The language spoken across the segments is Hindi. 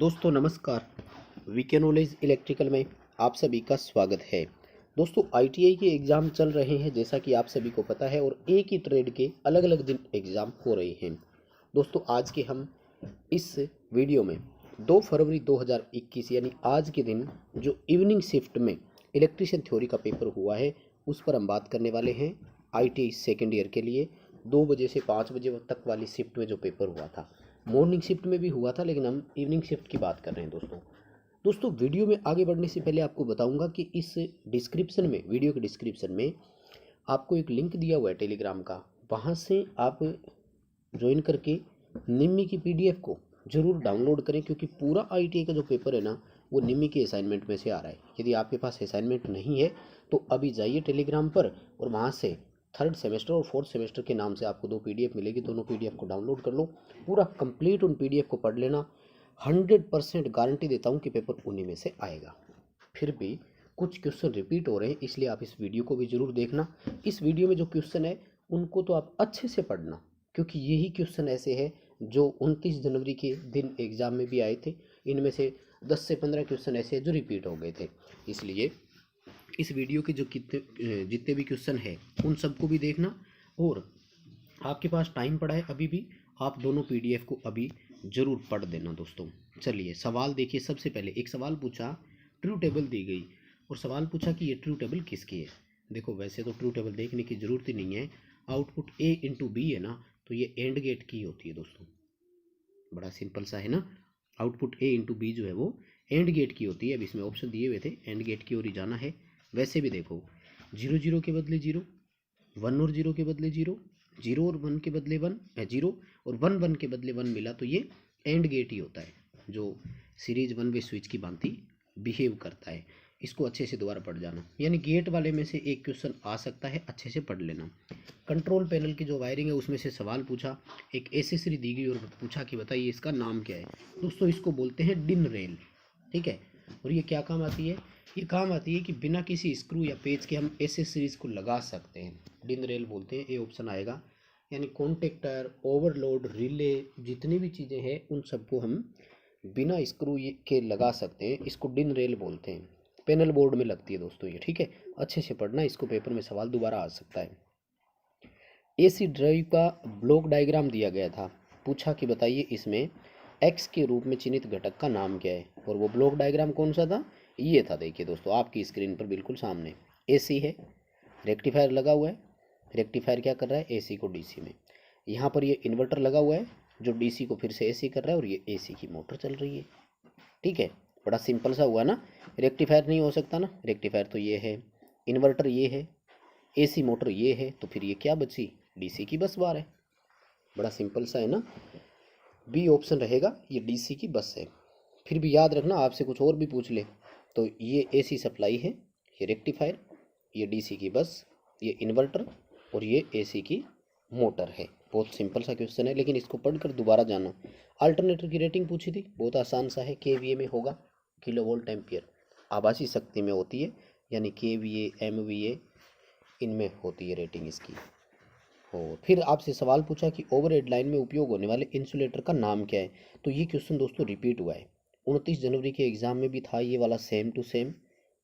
दोस्तों नमस्कार। वीके नॉलेज इलेक्ट्रिकल में आप सभी का स्वागत है। दोस्तों आईटीआई के एग्ज़ाम चल रहे हैं जैसा कि आप सभी को पता है, और एक ही ट्रेड के अलग अलग दिन एग्ज़ाम हो रहे हैं। दोस्तों आज के हम इस वीडियो में 2 फरवरी 2021 यानी आज के दिन जो इवनिंग शिफ्ट में इलेक्ट्रिशियन थ्योरी का पेपर हुआ है उस पर हम बात करने वाले हैं। आईटीआई सेकेंड ईयर के लिए 2 बजे से 5 बजे तक वाली शिफ्ट में जो पेपर हुआ था, मॉर्निंग शिफ्ट में भी हुआ था, लेकिन हम इवनिंग शिफ्ट की बात कर रहे हैं। दोस्तों वीडियो में आगे बढ़ने से पहले आपको बताऊंगा कि इस डिस्क्रिप्शन में, वीडियो के डिस्क्रिप्शन में आपको एक लिंक दिया हुआ है टेलीग्राम का। वहां से आप ज्वाइन करके निम्मी की पीडीएफ को ज़रूर डाउनलोड करें, क्योंकि पूरा आईटीआई का जो पेपर है ना वो निम्मी के असाइनमेंट में से आ रहा है। यदि आपके पास असाइनमेंट नहीं है तो अभी जाइए टेलीग्राम पर और वहाँ से 3rd सेमेस्टर और 4th सेमेस्टर के नाम से आपको 2 पीडीएफ मिलेगी। दोनों पीडीएफ को डाउनलोड कर लो, पूरा कंप्लीट उन पीडीएफ को पढ़ लेना। 100% गारंटी देता हूँ कि पेपर उन्हीं में से आएगा। फिर भी कुछ क्वेश्चन रिपीट हो रहे हैं, इसलिए आप इस वीडियो को भी ज़रूर देखना। इस वीडियो में जो क्वेश्चन है उनको तो आप अच्छे से पढ़ना, क्योंकि यही क्वेश्चन ऐसे हैं जो 29 जनवरी के दिन एग्ज़ाम में भी आए थे। इनमें से 10 से 15 क्वेश्चन ऐसे हैं जो रिपीट हो गए थे। इसलिए इस वीडियो के जो जितने भी क्वेश्चन है उन सबको भी देखना, और आपके पास टाइम पड़ा है अभी भी, आप दोनों पीडीएफ को अभी ज़रूर पढ़ देना। दोस्तों चलिए सवाल देखिए। सबसे पहले एक सवाल पूछा, ट्रू टेबल दी गई और सवाल पूछा कि ये ट्रू टेबल किसकी है। देखो वैसे तो ट्रू टेबल देखने की ज़रूरत ही नहीं है, आउटपुट ए इंटू बी है ना, तो ये एंड गेट की होती है। दोस्तों बड़ा सिंपल सा है ना, आउटपुट ए इंटू बी जो है वो एंड गेट की होती है। अब इसमें ऑप्शन दिए हुए थे, एंड गेट की ओर ही जाना है। वैसे भी देखो 0 0 के बदले 0, 1 और 0 के बदले 0, 0 और 1 के बदले 1, 0 और 1 1 के बदले 1 मिला, तो ये एंड गेट ही होता है जो सीरीज 1 वे स्विच की भांति बिहेव करता है। इसको अच्छे से दोबारा पढ़ जाना, यानी गेट वाले में से एक क्वेश्चन आ सकता है, अच्छे से पढ़ लेना। कंट्रोल पैनल की जो वायरिंग है उसमें से सवाल पूछा, एक एसेसरी दी गई और पूछा कि बताइए इसका नाम क्या है। दोस्तों इसको बोलते हैं डिन रेल, ठीक है। और ये क्या काम आती है? ये काम आती है कि बिना किसी स्क्रू या पेच के हम एसेसरीज को लगा सकते हैं। डिन रेल बोलते हैं, ये ऑप्शन आएगा। यानी कॉन्टेक्टर, ओवरलोड, रिले, जितनी भी चीज़ें हैं उन सबको हम बिना स्क्रू के लगा सकते हैं। इसको डिन रेल बोलते हैं। पैनल बोर्ड में लगती है दोस्तों ये, ठीक है। अच्छे से पढ़ना, इसको पेपर में सवाल दोबारा आ सकता है। एसी ड्राइव का ब्लॉक डायग्राम दिया गया था, पूछा कि बताइए इसमें एक्स के रूप में चिन्हित घटक का नाम क्या है। और वो ब्लॉक डायग्राम कौन सा था? ये था, देखिए दोस्तों आपकी स्क्रीन पर बिल्कुल सामने। एसी है, रेक्टिफायर लगा हुआ है। रेक्टिफायर क्या कर रहा है? एसी को डीसी में। यहाँ पर ये इन्वर्टर लगा हुआ है जो डीसी को फिर से एसी कर रहा है, और ये एसी की मोटर चल रही है, ठीक है। बड़ा सिंपल सा हुआ ना। रेक्टिफायर नहीं हो सकता ना, रेक्टिफायर तो ये है, इन्वर्टर ये है, एसी मोटर ये है, तो फिर ये क्या बची? डीसी की बस बार है। बड़ा सिंपल सा है ना। बी ऑप्शन रहेगा, ये डीसी की बस है। फिर भी याद रखना, आपसे कुछ और भी पूछ ले तो ये एसी सप्लाई है, ये रेक्टिफायर, ये डीसी की बस, ये इन्वर्टर और ये एसी की मोटर है। बहुत सिंपल सा क्वेश्चन है, लेकिन इसको पढ़कर दोबारा जानो। अल्टरनेटर की रेटिंग पूछी थी, बहुत आसान सा है, केवीए में होगा, किलो वोल्ट एम्पियर। आभासी शक्ति में होती है, यानी केवीए, एमवीए, इनमें होती है रेटिंग इसकी। और फिर आपसे सवाल पूछा कि ओवरहेड लाइन में उपयोग होने वाले इंसुलेटर का नाम क्या है। तो ये क्वेश्चन दोस्तों रिपीट हुआ है, 29 जनवरी के एग्जाम में भी था ये वाला, सेम टू सेम।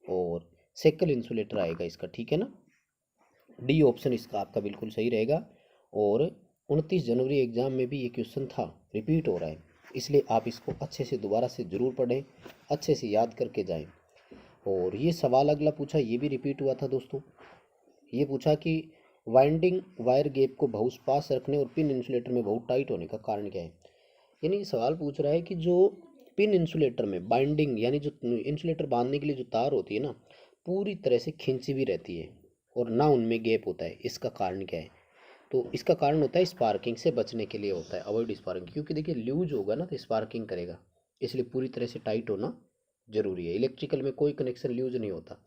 और सेकल इंसुलेटर आएगा इसका, ठीक है ना। डी ऑप्शन इसका आपका बिल्कुल सही रहेगा। और 29 जनवरी एग्जाम में भी ये क्वेश्चन था, रिपीट हो रहा है, इसलिए आप इसको अच्छे से दोबारा से ज़रूर पढ़ें, अच्छे से याद करके जाएं। और ये सवाल अगला पूछा, ये भी रिपीट हुआ था दोस्तों। ये पूछा कि वाइंडिंग वायर गैप को बहुत पास रखने और पिन इंसुलेटर में बहुत टाइट होने का कारण क्या है। यानी सवाल पूछ रहा है कि जो पिन इंसुलेटर में बाइंडिंग, यानी जो इंसुलेटर बांधने के लिए जो तार होती है ना, पूरी तरह से खिंची भी रहती है और ना उनमें गैप होता है, इसका कारण क्या है। तो इसका कारण होता है स्पार्किंग से बचने के लिए होता है, अवॉइड स्पार्किंग। क्योंकि देखिए लूज होगा ना तो स्पार्किंग करेगा, इसलिए पूरी तरह से टाइट होना जरूरी है। इलेक्ट्रिकल में कोई कनेक्शन लूज नहीं होता।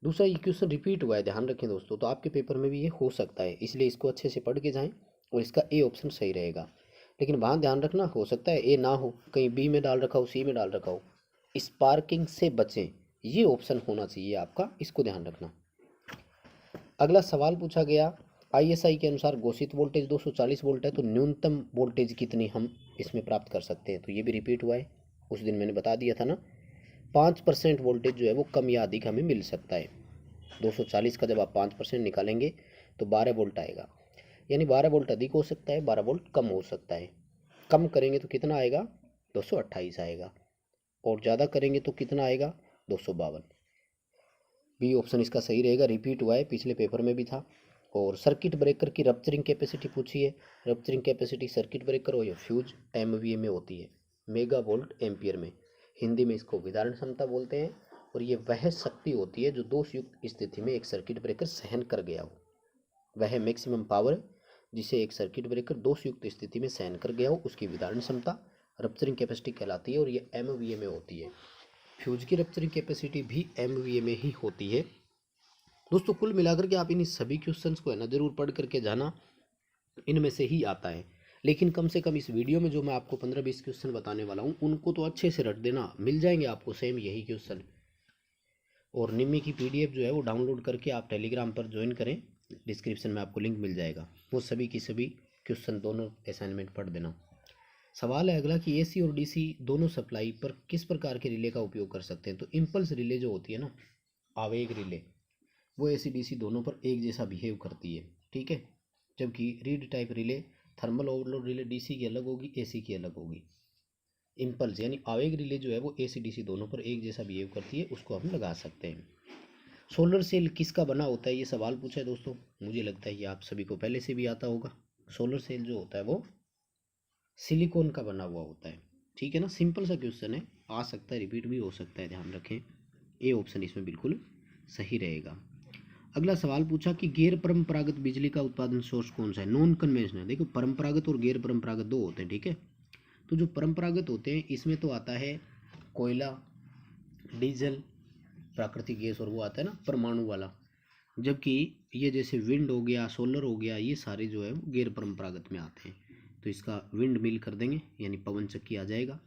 दूसरा, ये क्वेश्चन रिपीट हुआ है, ध्यान रखें दोस्तों, तो आपके पेपर में भी ये हो सकता है, इसलिए इसको अच्छे से पढ़ के जाएं। और इसका ए ऑप्शन सही रहेगा, लेकिन वहाँ ध्यान रखना, हो सकता है ए ना हो, कहीं बी में डाल रखा हो, सी में डाल रखा हो। स्पार्किंग से बचें, ये ऑप्शन होना चाहिए आपका, इसको ध्यान रखना। अगला सवाल पूछा गया, आईएसआई के अनुसार घोषित वोल्टेज 240 वोल्ट है, तो न्यूनतम वोल्टेज कितनी हम इसमें प्राप्त कर सकते हैं। तो ये भी रिपीट हुआ है, उस दिन मैंने बता दिया था ना, 5% वोल्टेज जो है वो कम या अधिक हमें मिल सकता है। 240 का जब आप 5% निकालेंगे तो 12 वोल्ट आएगा, यानी 12 वोल्ट अधिक हो सकता है, 12 वोल्ट कम हो सकता है। कम करेंगे तो कितना आएगा, 228 आएगा, और ज़्यादा करेंगे तो कितना आएगा, 252। बी ऑप्शन इसका सही रहेगा, रिपीट हुआ है, पिछले पेपर में भी था। और सर्किट ब्रेकर की रप्चरिंग कैपेसिटी पूछी है। रप्चरिंग कैपेसिटी सर्किट ब्रेकर हो या फ्यूज एमवीए में होती है, मेगा वोल्ट एम्पियर में। हिंदी में इसको विदारण क्षमता बोलते हैं। और ये वह शक्ति होती है जो दोषयुक्त स्थिति में एक सर्किट ब्रेकर सहन कर गया हो। वह मैक्सिमम पावर जिसे एक सर्किट ब्रेकर दोषयुक्त स्थिति में सहन कर गया हो, उसकी विदारण क्षमता रप्चरिंग कैपेसिटी कहलाती है, और ये एमवीए में होती है। फ्यूज की रप्चरिंग कैपेसिटी भी एमवीए में ही होती है। दोस्तों कुल मिलाकर के आप इन सभी क्वेश्चंस को है ना जरूर पढ़ करके जाना, इनमें से ही आता है। लेकिन कम से कम इस वीडियो में जो मैं आपको 15-20 क्वेश्चन बताने वाला हूँ उनको तो अच्छे से रट देना, मिल जाएंगे आपको सेम यही क्वेश्चन। और निम्मी की पीडीएफ जो है वो डाउनलोड करके आप टेलीग्राम पर ज्वाइन करें, डिस्क्रिप्शन में आपको लिंक मिल जाएगा। वो सभी की सभी क्वेश्चन दोनों असाइनमेंट पढ़ देना। सवाल है अगला कि एसी और डीसी दोनों सप्लाई पर किस प्रकार के रिले का उपयोग कर सकते हैं। तो इम्पल्स रिले जो होती है ना, आवेग रिले, वो एसी डीसी दोनों पर एक जैसा बिहेव करती है, ठीक है। जबकि read type relay, thermal overload relay DC की अलग होगी, एसी की अलग होगी। इम्पल्स यानी आवेग रिले जो है वो एसी डीसी दोनों पर एक जैसा बिहेव करती है, उसको हम लगा सकते हैं। सोलर सेल किसका बना होता है, ये सवाल पूछा है दोस्तों। मुझे लगता है ये आप सभी को पहले से भी आता होगा। सोलर सेल जो होता है वो सिलिकॉन का बना हुआ होता है, ठीक है ना। सिंपल सा क्वेश्चन है, आ सकता है, रिपीट भी हो सकता है, ध्यान रखें। ए ऑप्शन इसमें बिल्कुल सही रहेगा। अगला सवाल पूछा कि गैर परंपरागत बिजली का उत्पादन सोर्स कौन सा है। नॉन कन्वेंशनल, देखो परंपरागत और गैर परंपरागत दो होते हैं, ठीक है। तो जो परंपरागत होते हैं इसमें तो आता है कोयला, डीजल, प्राकृतिक गैस, और वो आता है ना परमाणु वाला। जबकि ये जैसे विंड हो गया, सोलर हो गया, ये सारे जो है वो गैर परंपरागत में आते हैं। तो इसका विंड मिल कर देंगे, यानी पवन चक्की आ जाएगा,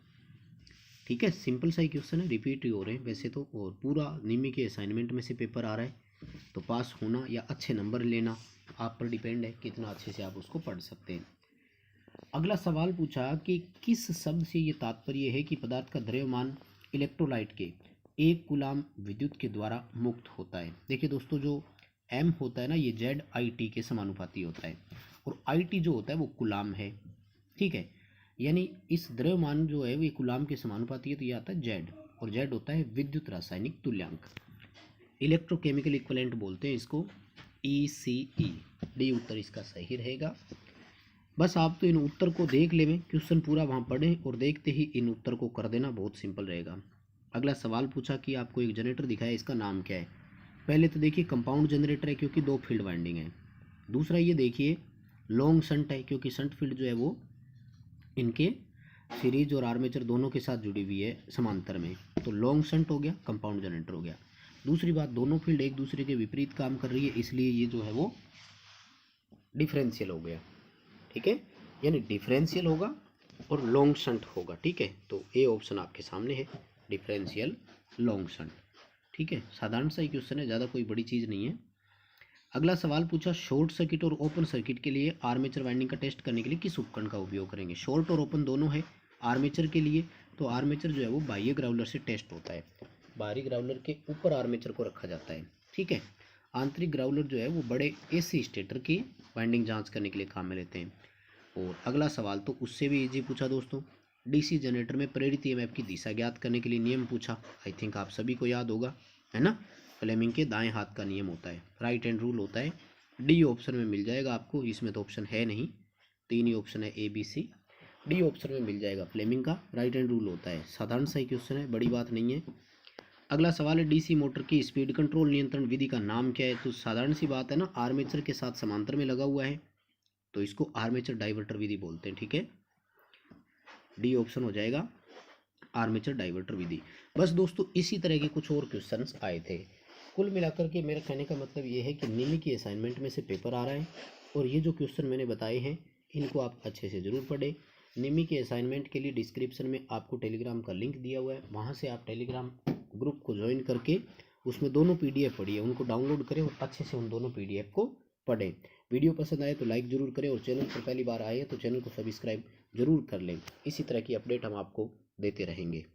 ठीक है। सिंपल सा ही क्वेश्चन है, रिपीट ही हो रहे हैं वैसे तो, और पूरा निमी के असाइनमेंट में से पेपर आ रहा है। तो पास होना या अच्छे नंबर लेना आप पर डिपेंड है, कितना अच्छे से आप उसको पढ़ सकते हैं। अगला सवाल पूछा कि किस शब्द से ये तात्पर्य है कि पदार्थ का द्रव्यमान इलेक्ट्रोलाइट के 1 कूलाम विद्युत के द्वारा मुक्त होता है। देखिए दोस्तों, जो एम होता है ना, ये जेड आई टी के समानुपाती होता है, और आई टी जो होता है वो कूलाम है, ठीक है। यानी इस द्रव्यमान जो है वो ये कूलाम के समानुपाती है, तो ये आता है जेड, और जेड होता है विद्युत रासायनिक तुल्यांक, इलेक्ट्रोकेमिकल इक्विवेलेंट बोलते हैं इसको, ECE। डी उत्तर इसका सही रहेगा। बस आप तो इन उत्तर को देख लें, क्वेश्चन पूरा वहाँ पढ़ें और देखते ही इन उत्तर को कर देना, बहुत सिंपल रहेगा। अगला सवाल पूछा कि आपको एक जनरेटर दिखाया, इसका नाम क्या है। पहले तो देखिए कंपाउंड जनरेटर है क्योंकि 2 फील्ड वाइंडिंग है। दूसरा ये देखिए लॉन्ग शंट है, क्योंकि शंट फील्ड जो है वो इनके सीरीज और आर्मेचर दोनों के साथ जुड़ी हुई है समांतर में, तो लॉन्ग शंट हो गया, कंपाउंड जनरेटर हो गया। दूसरी बात, दोनों फील्ड एक दूसरे के विपरीत काम कर रही है, इसलिए ये जो है वो डिफरेंशियल हो गया, ठीक है। यानी डिफरेंशियल होगा और लॉन्ग शंट होगा, ठीक है। तो ए ऑप्शन आपके सामने है, डिफरेंशियल लॉन्ग शंट, ठीक है। साधारण सा ही क्वेश्चन है, ज़्यादा कोई बड़ी चीज़ नहीं है। अगला सवाल पूछा शॉर्ट सर्किट और ओपन सर्किट के लिए आर्मेचर वाइंडिंग का टेस्ट करने के लिए किस उपकरण का उपयोग करेंगे। शॉर्ट और ओपन दोनों है। आर्मेचर के लिए तो आर्मेचर जो है वो बाह्य ग्राउलर से टेस्ट होता है, बाहरी ग्राउलर के ऊपर आर्मेचर को रखा जाता है, ठीक है। आंतरिक ग्राउलर जो है वो बड़े एसी स्टेटर की वाइंडिंग जांच करने के लिए काम में लेते हैं। और अगला सवाल तो उससे भी इजी पूछा दोस्तों, डीसी जनरेटर में प्रेरित ईएमएफ की दिशा ज्ञात करने के लिए नियम पूछा। आई थिंक आप सभी को याद होगा, है ना। फ्लेमिंग के दाएं हाथ का नियम होता है, राइट हैंड रूल होता है। डी ऑप्शन में मिल जाएगा आपको, इसमें तो ऑप्शन है नहीं, 3 ही ऑप्शन है ABC। डी ऑप्शन में मिल जाएगा, फ्लेमिंग का राइट हैंड रूल होता है। साधारण सा ही क्वेश्चन है, बड़ी बात नहीं है। अगला सवाल है डीसी मोटर की स्पीड कंट्रोल नियंत्रण विधि का नाम क्या है। तो साधारण सी बात है ना, आर्मेचर के साथ समांतर में लगा हुआ है, तो इसको आर्मेचर डाइवर्टर विधि बोलते हैं, ठीक है। डी ऑप्शन हो जाएगा, आर्मेचर डाइवर्टर विधि। बस दोस्तों इसी तरह के कुछ और क्वेश्चंस आए थे। कुल मिलाकर के मेरा कहने का मतलब ये है कि निमी की असाइनमेंट में से पेपर आ रहा है, और ये जो क्वेश्चन मैंने बताए हैं इनको आप अच्छे से ज़रूर पढ़ें। निमी के असाइनमेंट के लिए डिस्क्रिप्शन में आपको टेलीग्राम का लिंक दिया हुआ है, वहाँ से आप टेलीग्राम ग्रुप को ज्वाइन करके उसमें दोनों PDF पढ़िए, उनको डाउनलोड करें और अच्छे से उन दोनों PDF को पढ़ें। वीडियो पसंद आए तो लाइक ज़रूर करें, और चैनल पर पहली बार आए हैं तो चैनल को सब्सक्राइब जरूर कर लें। इसी तरह की अपडेट हम आपको देते रहेंगे।